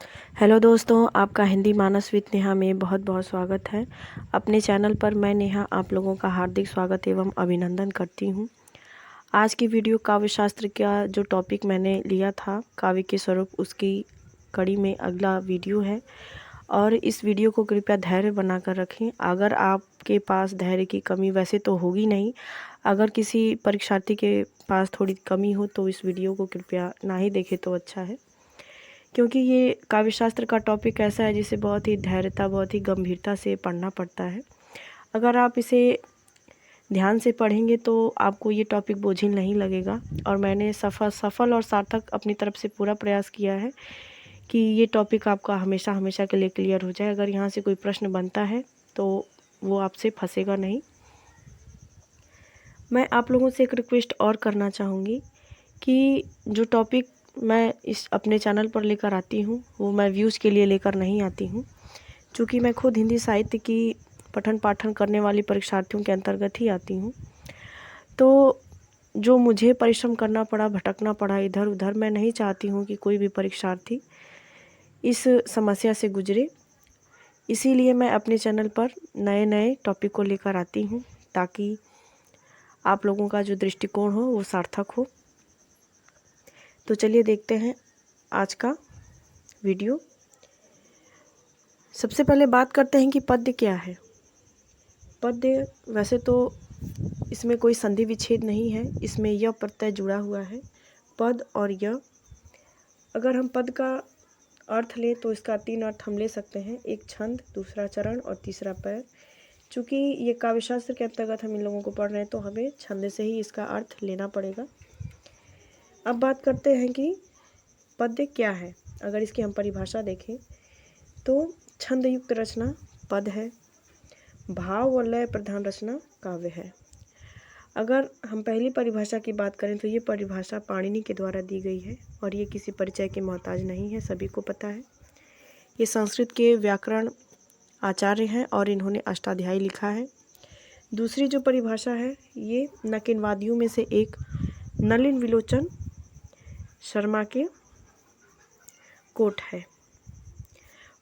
Hello दोस्तों, आपका हिंदी मानस with Neha में बहुत बहुत स्वागत है। अपने चैनल पर मैं नेहा आप लोगों का हार्दिक स्वागत एवं अभिनंदन करती हूँ। आज की वीडियो काव्य शास्त्र का जो टॉपिक मैंने लिया था, काव्य के स्वरूप, उसकी कड़ी में अगला वीडियो है। और इस वीडियो को कृपया धैर्य बनाकर रखें। अगर आपके पास धैर्य की कमी वैसे तो होगी नहीं, अगर किसी परीक्षार्थी के पास थोड़ी कमी हो तो इस वीडियो को कृपया ना ही देखें तो अच्छा है, क्योंकि ये काव्य शास्त्र का टॉपिक ऐसा है जिसे बहुत ही धैर्यता, बहुत ही गंभीरता से पढ़ना पड़ता है। अगर आप इसे ध्यान से पढ़ेंगे तो आपको ये टॉपिक बोझिल नहीं लगेगा। और मैंने सफल और सार्थक अपनी तरफ से पूरा प्रयास किया है कि ये टॉपिक आपका हमेशा हमेशा के लिए क्लियर हो जाए। अगर यहाँ से कोई प्रश्न बनता है तो वो आपसे फंसेगा नहीं। मैं आप लोगों से एक रिक्वेस्ट और करना चाहूँगी कि जो टॉपिक मैं इस अपने चैनल पर लेकर आती हूँ वो मैं व्यूज़ के लिए लेकर नहीं आती हूँ, क्योंकि मैं खुद हिंदी साहित्य की पठन पाठन करने वाली परीक्षार्थियों के अंतर्गत ही आती हूँ। तो जो मुझे परिश्रम करना पड़ा, भटकना पड़ा इधर उधर, मैं नहीं चाहती हूँ कि कोई भी परीक्षार्थी इस समस्या से गुजरे। इसीलिए मैं अपने चैनल पर नए नए टॉपिक को लेकर आती हूँ, ताकि आप लोगों का जो दृष्टिकोण हो वो सार्थक हो। तो चलिए देखते हैं आज का वीडियो। सबसे पहले बात करते हैं कि पद्य क्या है। पद्य वैसे तो इसमें कोई संधि विच्छेद नहीं है, इसमें य प्रत्यय जुड़ा हुआ है। पद और य, अगर हम पद का अर्थ लें तो इसका तीन अर्थ हम ले सकते हैं, एक छंद, दूसरा चरण और तीसरा पैर। चूँकि ये काव्यशास्त्र के अंतर्गत हम इन लोगों को पढ़ रहे हैं तो हमें छंद से ही इसका अर्थ लेना पड़ेगा। अब बात करते हैं कि पद्य क्या है। अगर इसकी हम परिभाषा देखें तो छंद युक्त रचना पद है, भाव व लय प्रधान रचना काव्य है। अगर हम पहली परिभाषा की बात करें तो ये परिभाषा पाणिनि के द्वारा दी गई है और ये किसी परिचय के मोहताज नहीं है, सभी को पता है। ये संस्कृत के व्याकरण आचार्य हैं और इन्होंने अष्टाध्यायी लिखा है। दूसरी जो परिभाषा है ये नकिनवादियों में से एक नलिन विलोचन शर्मा के कोट है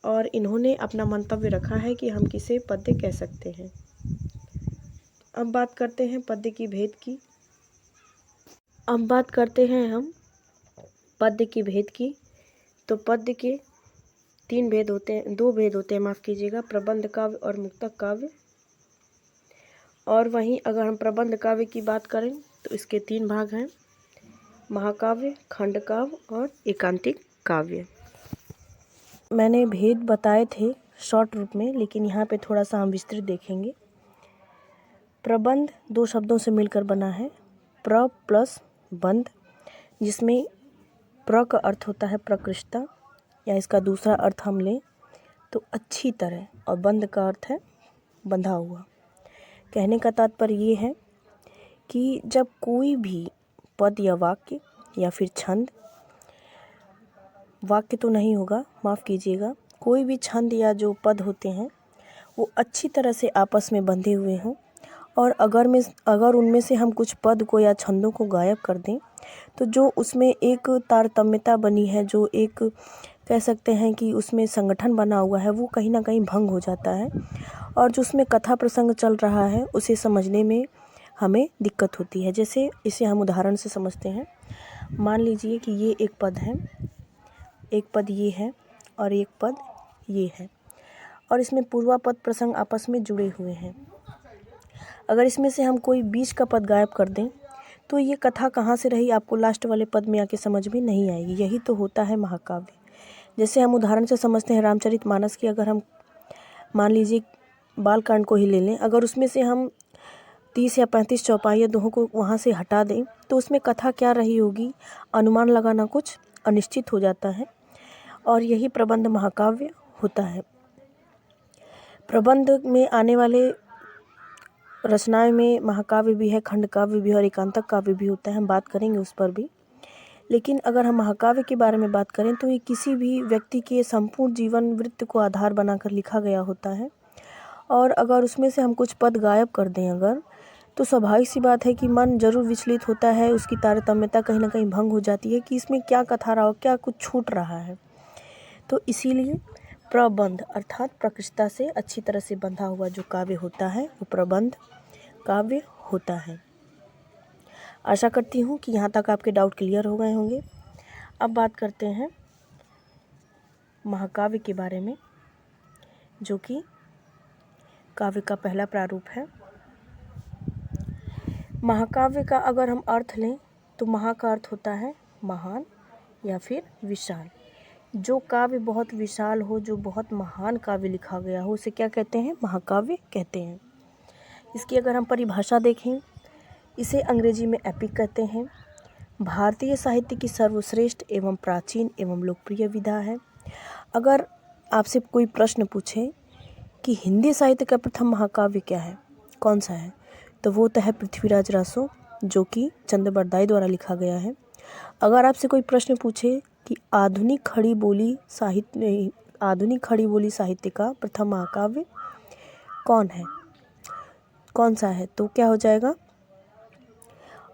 और इन्होंने अपना मंतव्य रखा है कि हम किसे पद्य कह सकते हैं। अब बात करते हैं पद्य की भेद की। हम पद्य की भेद की। तो पद्य के तीन भेद होते हैं, दो भेद होते हैं, माफ़ कीजिएगा, प्रबंध काव्य और मुक्तक काव्य। और वहीं अगर हम प्रबंध काव्य की बात करें तो इसके तीन भाग हैं, महाकाव्य, खंड काव्य और एकांतिक काव्य। मैंने भेद बताए थे शॉर्ट रूप में, लेकिन यहाँ पे थोड़ा सा हम विस्तृत देखेंगे। प्रबंध दो शब्दों से मिलकर बना है, प्र प्लस बंध, जिसमें प्र का अर्थ होता है प्रकृष्टता, या इसका दूसरा अर्थ हम लें तो अच्छी तरह, और बंध का अर्थ है बंधा हुआ। कहने का तात्पर्य ये है कि जब कोई भी पद या वाक्य या फिर छंद, वाक्य तो नहीं होगा, माफ़ कीजिएगा, कोई भी छंद या जो पद होते हैं वो अच्छी तरह से आपस में बंधे हुए हों, और अगर उनमें से हम कुछ पद को या छंदों को गायब कर दें तो जो उसमें एक तारतम्यता बनी है, जो एक कह सकते हैं कि उसमें संगठन बना हुआ है, वो कहीं ना कहीं भंग हो जाता है। और जो उसमें कथा प्रसंग चल रहा है उसे समझने में हमें दिक्कत होती है। जैसे इसे हम उदाहरण से समझते हैं। मान लीजिए कि ये एक पद है, एक पद ये है और एक पद ये है, और इसमें पूर्वापद प्रसंग आपस में जुड़े हुए हैं। अगर इसमें से हम कोई बीच का पद गायब कर दें तो ये कथा कहाँ से रही आपको लास्ट वाले पद में आके समझ में नहीं आएगी। यही तो होता है महाकाव्य। जैसे हम उदाहरण से समझते हैं रामचरितमानस की, अगर हम मान लीजिए बालकांड को ही ले लें, अगर उसमें से हम 30 या 35 चौपाइयाँ दोहों को वहाँ से हटा दें तो उसमें कथा क्या रही होगी, अनुमान लगाना कुछ अनिश्चित हो जाता है। और यही प्रबंध महाकाव्य होता है। प्रबंध में आने वाले रचनाएं में महाकाव्य भी है, खंड काव्य भी है और एकांतक काव्य भी होता है, हम बात करेंगे उस पर भी। लेकिन अगर हम महाकाव्य के बारे में बात करें तो ये किसी भी व्यक्ति के संपूर्ण जीवन वृत्त को आधार बनाकर लिखा गया होता है, और अगर उसमें से हम कुछ पद गायब कर दें अगर, तो स्वाभाविक सी बात है कि मन जरूर विचलित होता है, उसकी तारतम्यता कहीं ना कहीं भंग हो जाती है कि इसमें क्या कथा रहा हो, क्या कुछ छूट रहा है। तो इसीलिए प्रबंध अर्थात प्रकृष्टता से अच्छी तरह से बंधा हुआ जो काव्य होता है वो प्रबंध काव्य होता है। आशा करती हूँ कि यहाँ तक आपके डाउट क्लियर हो गए होंगे। अब बात करते हैं महाकाव्य के बारे में, जो कि काव्य का पहला प्रारूप है। महाकाव्य का अगर हम अर्थ लें तो महा का अर्थ होता है महान या फिर विशाल। जो काव्य बहुत विशाल हो, जो बहुत महान काव्य लिखा गया हो, उसे क्या कहते हैं? महाकाव्य कहते हैं। इसकी अगर हम परिभाषा देखें, इसे अंग्रेजी में एपिक कहते हैं। भारतीय साहित्य की सर्वश्रेष्ठ एवं प्राचीन एवं लोकप्रिय विधा है। अगर आपसे कोई प्रश्न पूछे कि हिंदी साहित्य का प्रथम महाकाव्य क्या है, कौन सा है, तो वो तो है पृथ्वीराज रासो, जो कि चंद्र बरदाई द्वारा लिखा गया है। अगर आपसे कोई प्रश्न पूछे कि आधुनिक खड़ी बोली साहित्य का प्रथम महाकाव्य कौन सा है, तो क्या हो जाएगा?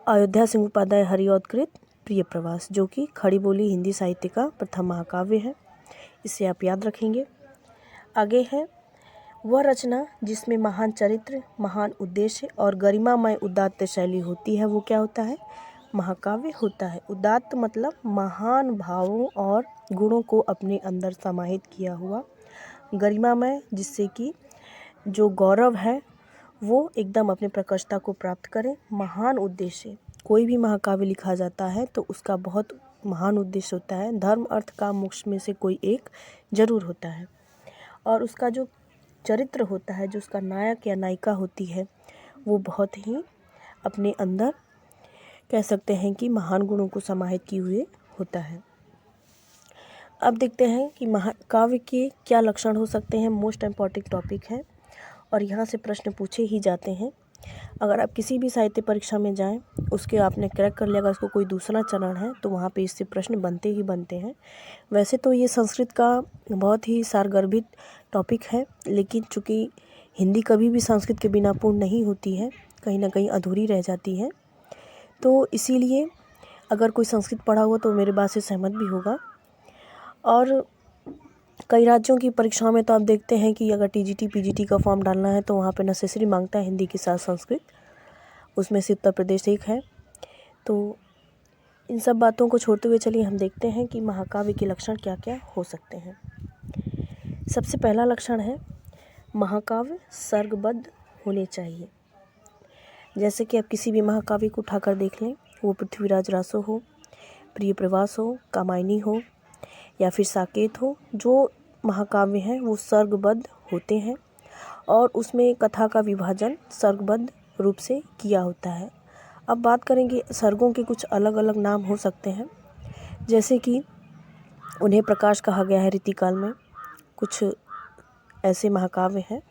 अयोध्या सिंह उपाध्याय हरिऔधकृत प्रिय प्रवास, जो कि खड़ी बोली हिंदी साहित्य का प्रथम महाकाव्य है। इसे आप याद रखेंगे। आगे है वह रचना जिसमें महान चरित्र, महान उद्देश्य और गरिमामय उदात्त शैली होती है, वो क्या होता है? महाकाव्य होता है। उदात्त मतलब महान भावों और गुणों को अपने अंदर समाहित किया हुआ। गरिमामय जिससे कि जो गौरव है वो एकदम अपने प्रकर्षता को प्राप्त करे। महान उद्देश्य, कोई भी महाकाव्य लिखा जाता है तो उसका बहुत महान उद्देश्य होता है। धर्म अर्थ काम मोक्ष में से कोई एक जरूर होता है। और उसका जो चरित्र होता है, जो उसका नायक या नायिका होती है, वो बहुत ही अपने अंदर कह सकते हैं कि महान गुणों को समाहित किए हुए होता है। अब देखते हैं कि महाकाव्य के क्या लक्षण हो सकते हैं। मोस्ट इम्पॉर्टेंट टॉपिक है और यहाँ से प्रश्न पूछे ही जाते हैं। अगर आप किसी भी साहित्य परीक्षा में जाएं, उसके आपने क्रैक कर लिया, अगर उसको कोई दूसरा चरण है तो वहाँ पे इससे प्रश्न बनते ही बनते हैं। वैसे तो ये संस्कृत का बहुत ही सारगर्भित टॉपिक है, लेकिन चूँकि हिंदी कभी भी संस्कृत के बिना पूर्ण नहीं होती है, कहीं ना कहीं अधूरी रह जाती है, तो इसीलिए अगर कोई संस्कृत पढ़ा हुआ तो मेरे बात से सहमत भी होगा। और कई राज्यों की परीक्षाओं में तो आप देखते हैं कि अगर टीजीटी पीजीटी का फॉर्म डालना है तो वहाँ पे नेसेसरी मांगता है हिंदी के साथ संस्कृत, उसमें से उत्तर प्रदेश एक है। तो इन सब बातों को छोड़ते हुए चलिए हम देखते हैं कि महाकाव्य के लक्षण क्या क्या हो सकते हैं। सबसे पहला लक्षण है महाकाव्य सर्गबद्ध होने चाहिए। जैसे कि आप किसी भी महाकाव्य को उठाकर देख लें, वो पृथ्वीराज रासो हो, प्रिय प्रवास हो, कामायनी हो या फिर साकेत हो, जो महाकाव्य हैं वो सर्गबद्ध होते हैं और उसमें कथा का विभाजन सर्गबद्ध रूप से किया होता है। अब बात करेंगे सर्गों के कुछ अलग अलग नाम हो सकते हैं, जैसे कि उन्हें प्रकाश कहा गया है रीतिकाल में। कुछ ऐसे महाकाव्य हैं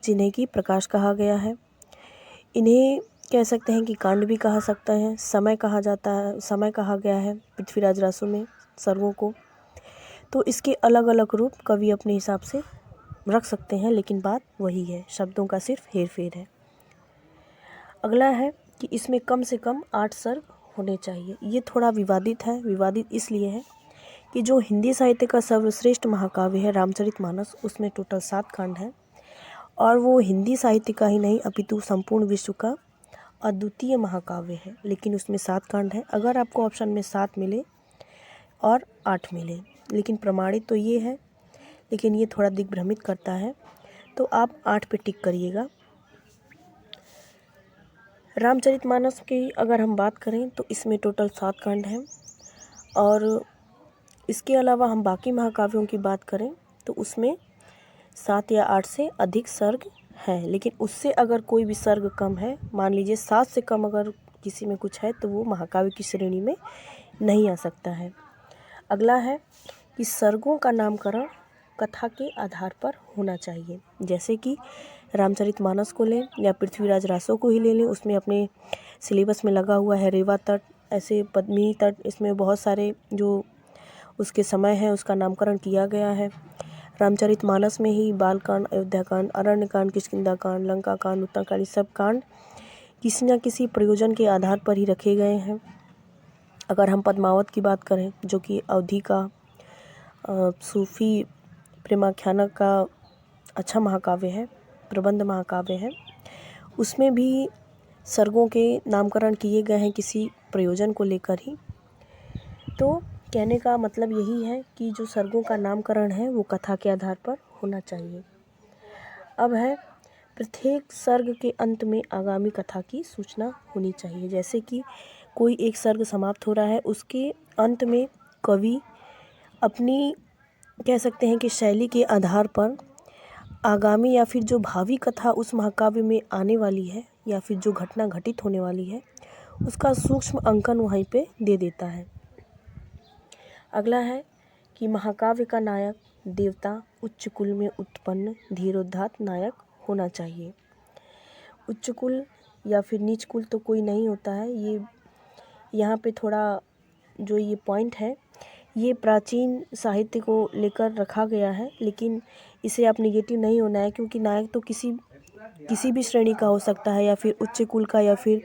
जिन्हें कि प्रकाश कहा गया है। इन्हें कह सकते हैं कि कांड भी कहा सकता है, समय कहा गया है पृथ्वीराज रासो में सर्गों को। तो इसके अलग अलग रूप कवि अपने हिसाब से रख सकते हैं, लेकिन बात वही है, शब्दों का सिर्फ हेर फेर है। अगला है कि इसमें कम से कम 8 सर्ग होने चाहिए। ये थोड़ा विवादित है। विवादित इसलिए है कि जो हिंदी साहित्य का सर्वश्रेष्ठ महाकाव्य है रामचरितमानस, उसमें टोटल 7 कांड हैं और वो हिंदी साहित्य का ही नहीं अपितु संपूर्ण विश्व का अद्वितीय महाकाव्य है, लेकिन उसमें 7 कांड हैं। अगर आपको ऑप्शन में 7 मिले और 8 मिले, लेकिन प्रमाणित तो ये है, लेकिन ये थोड़ा दिग्भ्रमित करता है, तो आप 8 पे टिक करिएगा। रामचरितमानस की अगर हम बात करें तो इसमें टोटल 7 कांड हैं और इसके अलावा हम बाकी महाकाव्यों की बात करें तो उसमें 7 या 8 से अधिक सर्ग हैं, लेकिन उससे अगर कोई भी सर्ग कम है, मान लीजिए 7 से कम अगर किसी में कुछ है, तो वो महाकाव्य की श्रेणी में नहीं आ सकता है। अगला है कि सर्गों का नामकरण कथा के आधार पर होना चाहिए। जैसे कि रामचरितमानस को लें या पृथ्वीराज रासो को ही ले लें, उसमें अपने सिलेबस में लगा हुआ है रेवा तट, ऐसे पद्मिनी तट, इसमें बहुत सारे जो उसके समय है उसका नामकरण किया गया है। रामचरितमानस में ही बालकांड, अयोध्याकांड, अरण्यकांड, किष्किंधाकांड, लंकाकांड, उत्तरकांड, सब कांड किसी न किसी प्रयोजन के आधार पर ही रखे गए हैं। अगर हम पद्मावत की बात करें, जो कि अवधी का सूफी प्रेमाख्यान का अच्छा महाकाव्य है, प्रबंध महाकाव्य है। उसमें भी सर्गों के नामकरण किए गए हैं किसी प्रयोजन को लेकर ही। तो कहने का मतलब यही है कि जो सर्गों का नामकरण है वो कथा के आधार पर होना चाहिए। अब है प्रत्येक सर्ग के अंत में आगामी कथा की सूचना होनी चाहिए। जैसे कि कोई एक सर्ग समाप्त हो रहा है, उसके अंत में कवि अपनी कह सकते हैं कि शैली के आधार पर आगामी या फिर जो भावी कथा उस महाकाव्य में आने वाली है या फिर जो घटना घटित होने वाली है उसका सूक्ष्म अंकन वहीं पे दे देता है। अगला है कि महाकाव्य का नायक देवता उच्च कुल में उत्पन्न धीरोदात्त नायक होना चाहिए। उच्च कुल या फिर नीच कुल तो कोई नहीं होता है। ये यहाँ पे थोड़ा जो ये पॉइंट है ये प्राचीन साहित्य को लेकर रखा गया है, लेकिन इसे आप नेगेटिव नहीं होना है, क्योंकि नायक तो किसी भी श्रेणी का हो सकता है, या फिर उच्च कुल का या फिर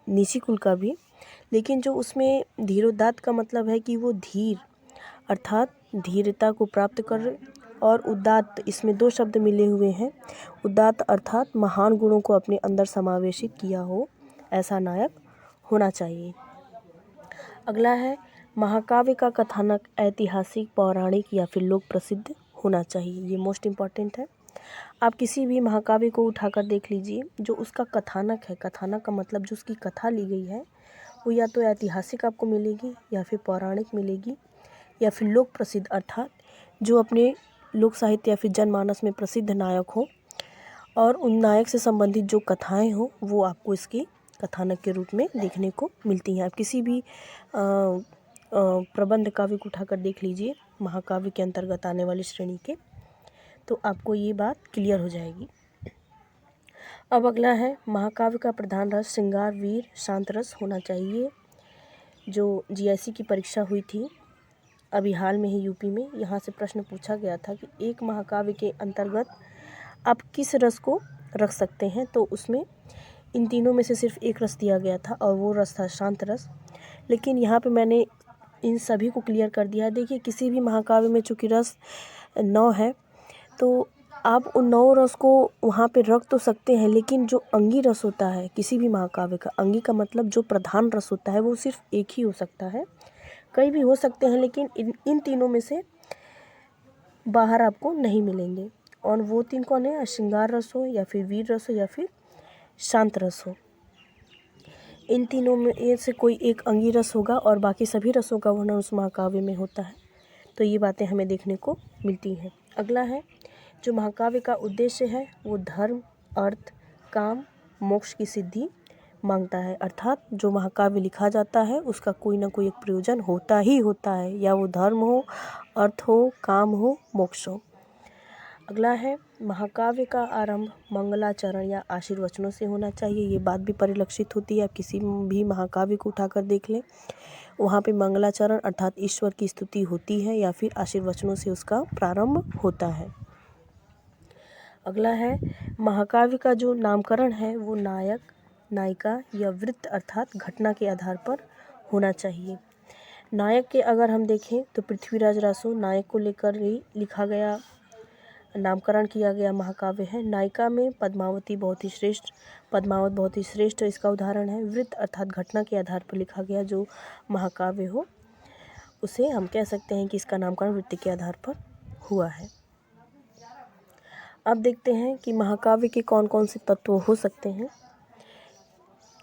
नीची कुल का भी। लेकिन जो उसमें धीरोदात्त का मतलब है कि वो धीर अर्थात धीरता को प्राप्त कर, और उदात्त इसमें दो शब्द मिले हुए हैं। उदात्त अर्थात महान गुणों को अपने अंदर समावेशित किया हो, ऐसा नायक होना चाहिए। अगला है महाकाव्य का कथानक ऐतिहासिक, पौराणिक या फिर लोक प्रसिद्ध होना चाहिए। ये मोस्ट इम्पॉर्टेंट है। आप किसी भी महाकाव्य को उठाकर देख लीजिए, जो उसका कथानक है, कथानक का मतलब जो उसकी कथा ली गई है वो या तो ऐतिहासिक आपको मिलेगी या फिर पौराणिक मिलेगी या फिर लोक प्रसिद्ध अर्थात जो अपने लोक साहित्य या फिर जनमानस में प्रसिद्ध नायक हो और उन नायक से संबंधित जो कथाएं हो वो आपको इसके कथानक के रूप में देखने को मिलती हैं। आप किसी भी प्रबंध काव्य को उठाकर देख लीजिए महाकाव्य के अंतर्गत आने वाली श्रेणी के, तो आपको ये बात क्लियर हो जाएगी। अब अगला है महाकाव्य का प्रधान रस श्रृंगार, वीर, शांत रस होना चाहिए। जो जीआईसी की परीक्षा हुई थी अभी हाल में ही यूपी में, यहाँ से प्रश्न पूछा गया था कि एक महाकाव्य के अंतर्गत आप किस रस को रख सकते हैं, तो उसमें इन तीनों में से सिर्फ एक रस दिया गया था और वो रस था शांत रस। लेकिन यहाँ पे मैंने इन सभी को क्लियर कर दिया है। देखिए किसी भी महाकाव्य में चूँकि रस 9 है तो आप उन 9 रस को वहाँ पे रख तो सकते हैं, लेकिन जो अंगी रस होता है किसी भी महाकाव्य का, अंगी का मतलब जो प्रधान रस होता है वो सिर्फ एक ही हो सकता है, कई भी हो सकते हैं, लेकिन इन तीनों में से बाहर आपको नहीं मिलेंगे। और वो तीन कौन है? श्रृंगार रस हो या फिर वीर रस हो या फिर शांत रस हो। इन तीनों में से कोई एक अंगी रस होगा और बाकी सभी रसों का वर्णन उस महाकाव्य में होता है। तो ये बातें हमें देखने को मिलती हैं। अगला है जो महाकाव्य का उद्देश्य है वो धर्म, अर्थ, काम, मोक्ष की सिद्धि मांगता है। अर्थात जो महाकाव्य लिखा जाता है उसका कोई ना कोई एक प्रयोजन होता ही होता है, या वो धर्म हो, अर्थ हो, काम हो, मोक्ष हो। अगला है महाकाव्य का आरंभ मंगलाचरण या आशीर्वचनों से होना चाहिए। ये बात भी परिलक्षित होती है, आप किसी भी महाकाव्य को उठाकर देख लें, वहाँ पे मंगलाचरण अर्थात ईश्वर की स्तुति होती है या फिर आशीर्वचनों से उसका प्रारंभ होता है। अगला है महाकाव्य का जो नामकरण है वो नायक, नायिका या वृत्त अर्थात घटना के आधार पर होना चाहिए। नायक के अगर हम देखें तो पृथ्वीराज रासो नायक को लेकर ही लिखा गया, नामकरण किया गया महाकाव्य है। नायिका में पद्मावत बहुत ही श्रेष्ठ इसका उदाहरण है। वृत्त अर्थात घटना के आधार पर लिखा गया जो महाकाव्य हो उसे हम कह सकते हैं कि इसका नामकरण वृत्त के आधार पर हुआ है। अब देखते हैं कि महाकाव्य के कौन कौन से तत्व हो सकते हैं।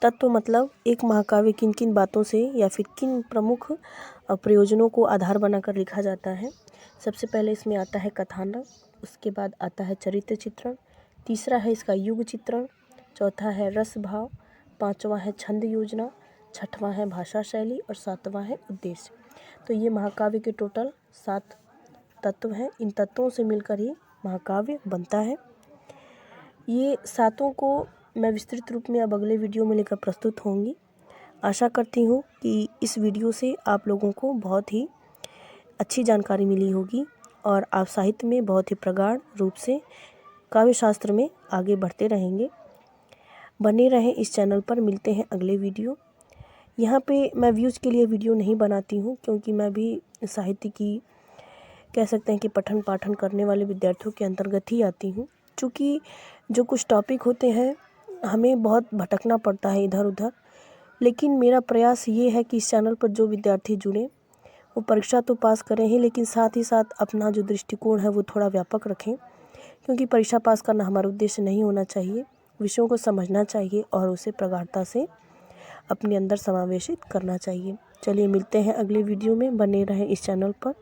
तत्व मतलब एक महाकाव्य किन किन बातों से या फिर किन प्रमुख प्रयोजनों को आधार बनाकर लिखा जाता है। सबसे पहले इसमें आता है कथानक, उसके बाद आता है चरित्र चित्रण, तीसरा है इसका युग चित्रण, चौथा है रस भाव, पांचवा है छंद योजना, छठवां है भाषा शैली और सातवां है उद्देश्य। तो ये महाकाव्य के टोटल 7 तत्व हैं। इन तत्वों से मिलकर ही महाकाव्य बनता है। ये सातों को मैं विस्तृत रूप में अब अगले वीडियो में लेकर प्रस्तुत होंगी। आशा करती हूँ कि इस वीडियो से आप लोगों को बहुत ही अच्छी जानकारी मिली होगी और आप साहित्य में बहुत ही प्रगाढ़ रूप से काव्य शास्त्र में आगे बढ़ते रहेंगे। बने रहें इस चैनल पर। मिलते हैं अगले वीडियो। यहाँ पे मैं व्यूज़ के लिए वीडियो नहीं बनाती हूँ, क्योंकि मैं भी साहित्य की कह सकते हैं कि पठन पाठन करने वाले विद्यार्थियों के अंतर्गत ही आती हूँ। चूँकि जो कुछ टॉपिक होते हैं हमें बहुत भटकना पड़ता है इधर उधर, लेकिन मेरा प्रयास ये है कि इस चैनल पर जो विद्यार्थी जुड़ें वो परीक्षा तो पास करें ही, लेकिन साथ ही साथ अपना जो दृष्टिकोण है वो थोड़ा व्यापक रखें, क्योंकि परीक्षा पास करना हमारा उद्देश्य नहीं होना चाहिए। विषयों को समझना चाहिए और उसे प्रगाढ़ता से अपने अंदर समावेशित करना चाहिए। चलिए मिलते हैं अगले वीडियो में, बने रहें इस चैनल पर।